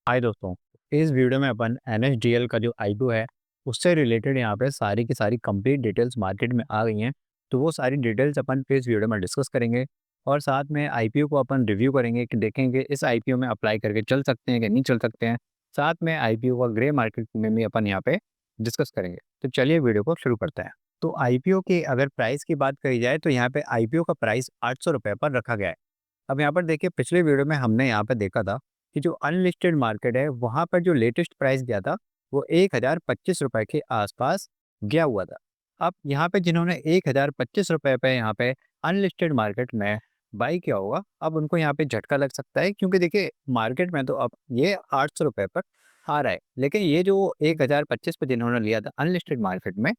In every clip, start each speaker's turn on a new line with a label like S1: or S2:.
S1: हाय दोस्तों। इस वीडियो में अपन एनएसडीएल का जो आईपीओ है उससे रिलेटेड यहाँ पे सारी की सारी कंप्लीट डिटेल्स मार्केट में आ गई हैं। तो वो सारी डिटेल्स अपन इस वीडियो में डिस्कस करेंगे और साथ में आईपीओ को अपन रिव्यू करेंगे कि देखेंगे इस आईपीओ में अप्लाई करके चल सकते हैं कि नहीं चल सकते हैं। साथ में आईपीओ का ग्रे मार्केट में भी अपन यहाँ पे डिस्कस करेंगे। तो चलिए वीडियो को शुरू करते हैं। तो आईपीओ की अगर प्राइस की बात करी जाए तो यहाँ पे आईपीओ का प्राइस 800 रुपये पर रखा गया है। अब यहाँ पर देखिए पिछले वीडियो में हमने यहाँ पर देखा था कि जो अनलिस्टेड मार्केट है वहाँ पर जो लेटेस्ट प्राइस गया था वो 1025 रुपये के आसपास गया हुआ था। अब यहाँ पे जिन्होंने 1025 रुपये पे यहाँ पे अनलिस्टेड मार्केट में बाई किया होगा अब उनको यहाँ पे झटका लग सकता है, क्योंकि देखिए मार्केट में तो अब ये 800 रुपये पर आ रहा है, लेकिन ये जो 1025 पे जिन्होंने लिया था अनलिस्टेड मार्केट में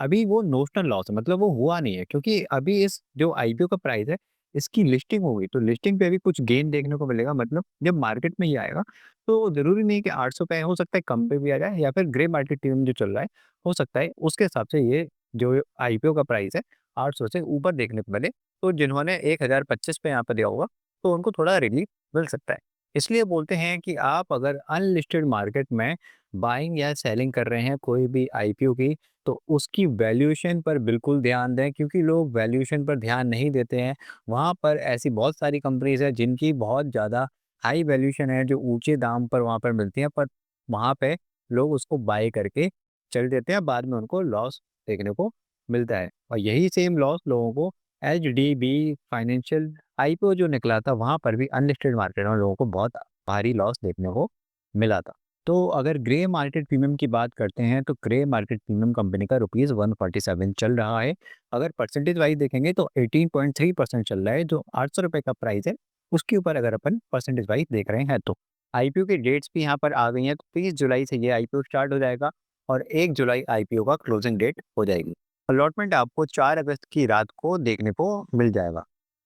S1: अभी वो नोशनल लॉस है, मतलब वो हुआ नहीं है, क्योंकि अभी इस जो आईपीओ का प्राइस है इसकी लिस्टिंग होगी तो लिस्टिंग पे भी कुछ गेन देखने को मिलेगा। मतलब जब मार्केट में ये आएगा तो जरूरी नहीं कि 800 पे हो सकता है कम पे भी आ जाए, या फिर ग्रे मार्केट टीम जो चल रहा है हो सकता है उसके हिसाब से ये जो आईपीओ का प्राइस है 800 से ऊपर देखने को मिले। तो जिन्होंने 1025 पे यहाँ पर दिया होगा तो उनको थोड़ा रिलीफ मिल सकता है। इसलिए बोलते हैं कि आप अगर अनलिस्टेड मार्केट में बाइंग या सेलिंग कर रहे हैं कोई भी आईपीओ की तो उसकी वैल्यूएशन पर बिल्कुल ध्यान दें, क्योंकि लोग वैल्यूएशन पर ध्यान नहीं देते हैं। वहाँ पर ऐसी बहुत सारी कंपनीज हैं जिनकी बहुत ज़्यादा हाई वैल्यूएशन है, जो ऊँचे दाम पर वहाँ पर मिलती हैं, पर वहाँ पे लोग उसको बाय करके चल देते हैं, बाद में उनको लॉस देखने को मिलता है। और यही सेम लॉस लोगों को एचडीबी फाइनेंशियल आईपीओ जो निकला था वहाँ पर भी अनलिस्टेड मार्केट में लोगों को बहुत भारी लॉस देखने को मिला था। तो अगर ग्रे मार्केट प्रीमियम की बात करते हैं तो ग्रे मार्केट प्रीमियम कंपनी का ₹147 चल रहा है। अगर परसेंटेज वाइज देखेंगे तो 18.3% चल रहा है, जो 800 रुपये का प्राइस है उसके ऊपर अगर अपन परसेंटेज वाइज देख रहे हैं तो आईपीओ की डेट्स भी यहाँ पर आ गई हैं। तो 30 जुलाई से ये आईपीओ स्टार्ट हो जाएगा और 1 जुलाई आईपीओ का क्लोजिंग डेट हो जाएगी। अलॉटमेंट आपको 4 अगस्त की रात को देखने को मिल जाएगा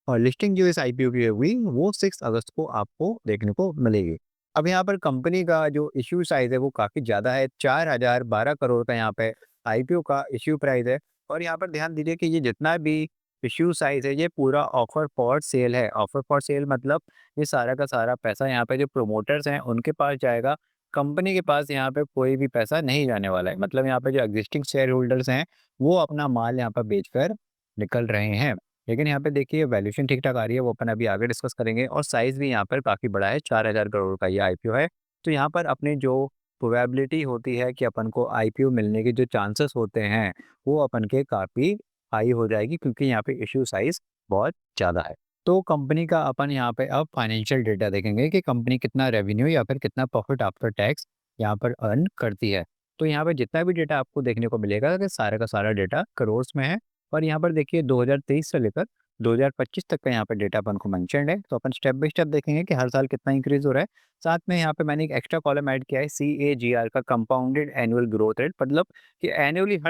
S1: और लिस्टिंग जो इस आईपीओ की हुई वो 6 अगस्त को आपको देखने को मिलेगी। अब यहाँ पर कंपनी का जो इश्यू साइज़ है वो काफ़ी ज़्यादा है, 4012 करोड़ का यहाँ पे आईपीओ का इश्यू प्राइस है। और यहाँ पर ध्यान दीजिए कि ये जितना भी इश्यू साइज़ है ये पूरा ऑफर फॉर सेल है। ऑफर फॉर सेल मतलब ये सारा का सारा पैसा यहाँ पे जो प्रोमोटर्स हैं उनके पास जाएगा, कंपनी के पास यहाँ पे कोई भी पैसा नहीं जाने वाला है। मतलब यहाँ पे जो एग्जिस्टिंग शेयर होल्डर्स हैं वो अपना माल यहाँ पर बेचकर निकल रहे हैं। लेकिन यहाँ पे देखिए वैल्यूएशन ठीक-ठाक आ रही है, वो अपन अभी आगे डिस्कस करेंगे। और साइज़ भी यहाँ पर काफ़ी बड़ा है, 4000 करोड़ का ये आईपीओ है। तो यहाँ पर अपनी जो प्रोबेबिलिटी होती है कि अपन को आईपीओ मिलने के जो चांसेस होते हैं, वो अपन के काफ़ी हाई हो जाएगी, क्योंकि यहाँ पे इश्यू साइज़ बहुत ज़्यादा है। तो कंपनी का अपन यहाँ पे अब फाइनेंशियल डेटा देखेंगे कि कंपनी कितना रेवेन्यू या फिर कितना प्रॉफिट आफ्टर टैक्स यहाँ पर अर्न करती है। तो यहाँ पे जितना भी डेटा आपको देखने को मिलेगा कि सारा का सारा डेटा करोड़्स में है। और यहाँ पर देखिए 2023 से लेकर 2025 तक का यहाँ पे डेटा अपन को मेंशन्ड है। तो अपन स्टेप बाय स्टेप देखेंगे कि हर साल कितना इंक्रीज हो रहा है। साथ में यहाँ पे मैंने एक एक्स्ट्रा कॉलम ऐड किया है CAGR का, कंपाउंडेड एनुअल ग्रोथ रेट, मतलब कि एनुअली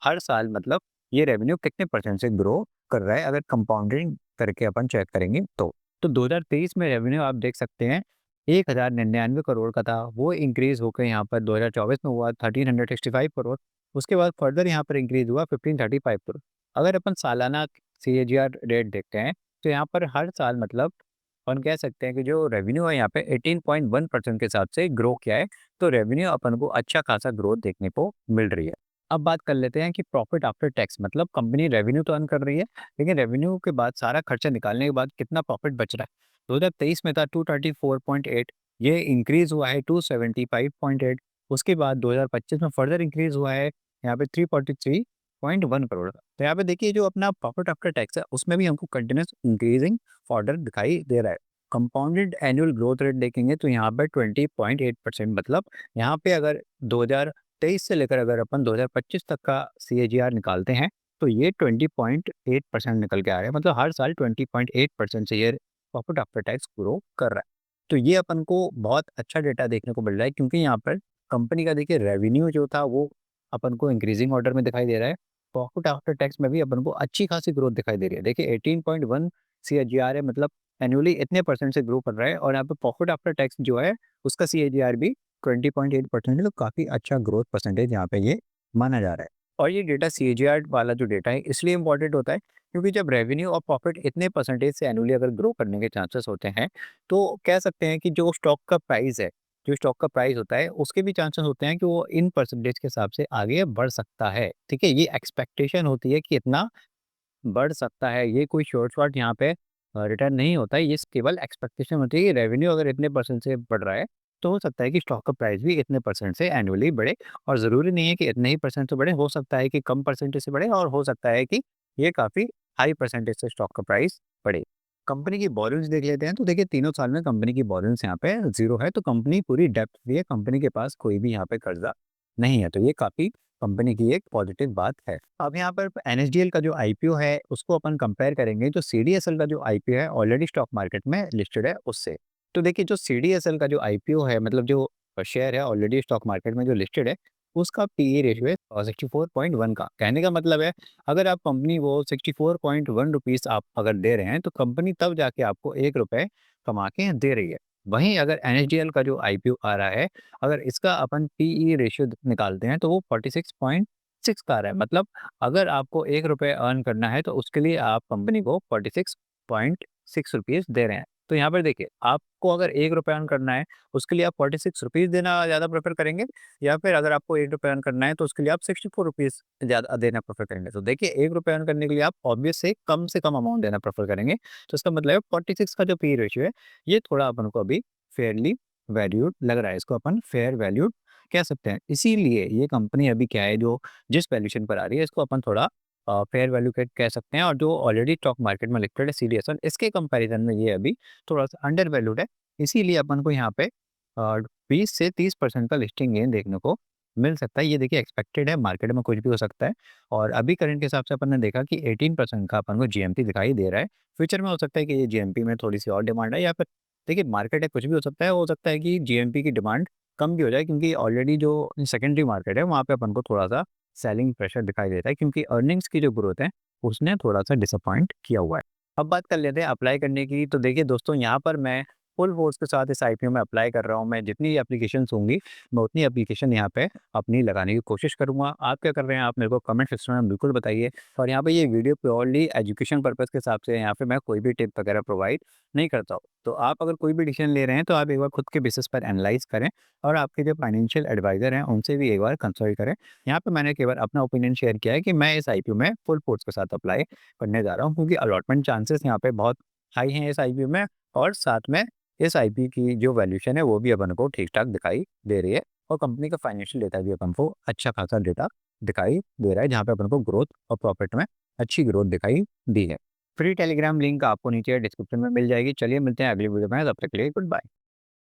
S1: हर साल मतलब ये रेवेन्यू कितने परसेंट से ग्रो कर रहा है अगर कंपाउंडिंग करके अपन चेक करेंगे तो 2023 में रेवेन्यू आप देख सकते हैं 1099 करोड़ का था, वो इंक्रीज होकर यहाँ पर 2024 में हुआ 1365 करोड़। उसके बाद फर्दर यहाँ पर इंक्रीज हुआ 1535 करोड़। अगर अपन सालाना CAGR रेट देखते हैं तो यहाँ पर हर साल मतलब अपन कह सकते हैं कि जो रेवेन्यू है यहाँ पे 18.1% के हिसाब से ग्रो किया है। तो रेवेन्यू अपन को अच्छा खासा ग्रोथ देखने को मिल रही है। अब बात कर लेते हैं कि प्रॉफिट आफ्टर टैक्स, मतलब कंपनी रेवेन्यू तो अर्न कर रही है, लेकिन रेवेन्यू के बाद सारा खर्चा निकालने के बाद कितना प्रॉफिट बच रहा है। 2023 में था 234.8, ये इंक्रीज हुआ है 275.8। उसके बाद 2025 में फर्दर इंक्रीज हुआ है यहाँ पे 343.1 करोड़ का। तो यहाँ पे देखिए जो अपना प्रॉफिट आफ्टर टैक्स है उसमें भी हमको कंटिन्यूस इंक्रीजिंग ऑर्डर दिखाई दे रहा है। कंपाउंडेड एनुअल ग्रोथ रेट देखेंगे तो यहाँ पर 20.8%, मतलब यहाँ पे अगर 2023 से लेकर अगर अपन 2025 तक का CAGR निकालते हैं तो ये 20.8% निकल के आ रहा है। मतलब हर साल 20.8% से ये प्रॉफिट आफ्टर टैक्स ग्रो कर रहा है। तो ये अपन को बहुत अच्छा डेटा देखने को मिल रहा है, क्योंकि यहाँ पर कंपनी का देखिए रेवेन्यू जो था वो अपन को इंक्रीजिंग ऑर्डर में दिखाई दे रहा है। प्रॉफिट आफ्टर टैक्स में भी अपन को अच्छी खासी ग्रोथ दिखाई दे रही है। देखिए 18.1 CAGR है, मतलब एनुअली इतने परसेंट से ग्रो कर रहा है। और यहाँ पे प्रॉफिट आफ्टर टैक्स जो है उसका CAGR भी 20.8% है, तो काफ़ी अच्छा ग्रोथ परसेंटेज यहाँ पे ये माना जा रहा है। और ये डेटा CAGR वाला जो डेटा है इसलिए इंपॉर्टेंट होता है, क्योंकि जब रेवेन्यू और प्रॉफिट इतने परसेंटेज से एनुअली अगर ग्रो करने के चांसेस होते हैं तो कह सकते हैं कि जो स्टॉक का प्राइस है जो स्टॉक का प्राइस होता है उसके भी चांसेस होते हैं कि वो इन परसेंटेज के हिसाब से आगे बढ़ सकता है। ठीक है, ये एक्सपेक्टेशन होती है कि इतना बढ़ सकता है, ये कोई शॉर्ट यहाँ पे रिटर्न नहीं होता है, ये केवल एक्सपेक्टेशन होती है कि रेवेन्यू अगर इतने परसेंट से बढ़ रहा है, तो हो सकता है कि स्टॉक का प्राइस भी इतने परसेंट से एनुअली बढ़े। और ज़रूरी नहीं है कि इतने ही परसेंट से बढ़े, हो सकता है कि कम परसेंटेज से बढ़े और हो सकता है कि ये काफ़ी हाई परसेंटेज से स्टॉक का प्राइस बढ़े। कंपनी की बोरोइंग्स देख लेते हैं, तो देखिए तीनों साल में कंपनी की बोरोइंग्स यहाँ पे ज़ीरो है, तो कंपनी पूरी डेब्ट फ्री है, कंपनी के पास कोई भी यहाँ पे कर्जा नहीं है, तो ये काफ़ी कंपनी की एक पॉजिटिव बात है। अब यहाँ पर एनएसडीएल का जो आईपीओ है, उसको अपन कंपेयर करेंगे, जो सीडीएसएल का जो आईपीओ है, ऑलरेडी स्टॉक मार्केट में लिस्टेड है उससे। तो देखिए जो सीडीएसएल का जो आईपीओ है, मतलब जो शेयर है ऑलरेडी स्टॉक मार्केट में जो लिस्टेड है, उसका पीई रेशियो है 64.1 का। कहने का मतलब है, अगर आप कंपनी को 64.1 रुपीज़ आप अगर दे रहे हैं, तो कंपनी तब जाके आपको ₹1 कमा के दे रही है। वहीं अगर एनएसडीएल का जो आईपीओ आ रहा है, अगर इसका अपन पीई रेशियो निकालते हैं, तो वो 46.6 का आ रहा है। मतलब अगर आपको ₹1 अर्न करना है, तो उसके लिए आप कंपनी को 46.6 रुपीज़ दे रहे हैं। तो यहाँ पर देखिए, आपको अगर ₹1 अर्न करना है, उसके लिए आप 46 रुपीज़ देना ज़्यादा प्रेफ़र करेंगे, या फिर अगर आपको ₹1 अर्न करना है, तो उसके लिए आप 64 रुपीज़ ज़्यादा देना प्रेफ़र करेंगे। तो देखिए, ₹1 अर्न करने के लिए आप ऑब्वियस से कम अमाउंट देना प्रेफ़र करेंगे। तो इसका मतलब है 46 का जो पी रेशियो है, ये थोड़ा अपन को अभी फेयरली वैल्यूड लग रहा है। इसको अपन फेयर वैल्यूड कह सकते हैं। इसीलिए ये कंपनी अभी क्या है, जो जिस वैल्यूएशन पर आ रही है, इसको अपन थोड़ा फेयर वैल्यू कह सकते हैं। और जो ऑलरेडी स्टॉक मार्केट में लिस्टेड है सीडीएसएल, इसके कंपैरिजन में ये अभी थोड़ा-सा अंडर वैल्यूड है। इसीलिए अपन को यहाँ पे 20 से 30% का लिस्टिंग गेन देखने को मिल सकता है। ये देखिए एक्सपेक्टेड है, मार्केट में कुछ भी हो सकता है। और अभी करंट के हिसाब से अपन ने देखा कि 18% का अपन को जीएमपी दिखाई दे रहा है। फ्यूचर में हो सकता है कि ये जीएमपी में थोड़ी-सी और डिमांड है, या फिर देखिए मार्केट है, कुछ भी हो सकता है कि जीएमपी की डिमांड कम भी हो जाए, क्योंकि ऑलरेडी जो सेकेंडरी मार्केट है, वहाँ पे अपन को थोड़ा-सा सेलिंग प्रेशर दिखाई देता है, क्योंकि अर्निंग्स की जो ग्रोथ है, उसने थोड़ा-सा डिसअपॉइंट किया हुआ है। अब बात कर लेते हैं अप्लाई करने की। तो देखिए दोस्तों, यहाँ पर मैं फुल फ़ोर्स के साथ इस आईपीओ में अप्लाई कर रहा हूँ। मैं जितनी एप्लीकेशंस होंगी, मैं उतनी एप्लीकेशन यहाँ पे अपनी लगाने की कोशिश करूँगा। आप क्या कर रहे हैं, आप मेरे को कमेंट सेक्शन में बिल्कुल बताइए। और यहाँ पे ये वीडियो प्योरली एजुकेशन पर्पज़ के हिसाब से है, यहाँ पे मैं कोई भी टिप वगैरह प्रोवाइड नहीं करता हूँ। तो आप अगर कोई भी डिसीजन ले रहे हैं, तो आप एक बार खुद के बेसिस पर एनालाइज़ करें, और आपके जो फाइनेंशियल एडवाइज़र हैं, उनसे भी एक बार कंसल्ट करें। यहाँ पे मैंने केवल अपना ओपिनियन शेयर किया है कि मैं इस आईपीओ में फुल फ़ोर्स के साथ अप्लाई करने जा रहा हूँ, क्योंकि अलॉटमेंट चांसेस यहाँ पे बहुत हाई हैं इस आईपीओ में। और साथ में इस आईपी की जो वैल्यूएशन है, वो भी अपन को ठीक-ठाक दिखाई दे रही है, और कंपनी का फाइनेंशियल डेटा भी अपन को अच्छा खासा डेटा दिखाई दे रहा है, जहाँ पे अपन को ग्रोथ और प्रॉफिट में अच्छी ग्रोथ दिखाई दी है। फ्री टेलीग्राम लिंक आपको नीचे डिस्क्रिप्शन में मिल जाएगी। चलिए मिलते हैं अगली वीडियो में, तब तक के लिए गुड बाय।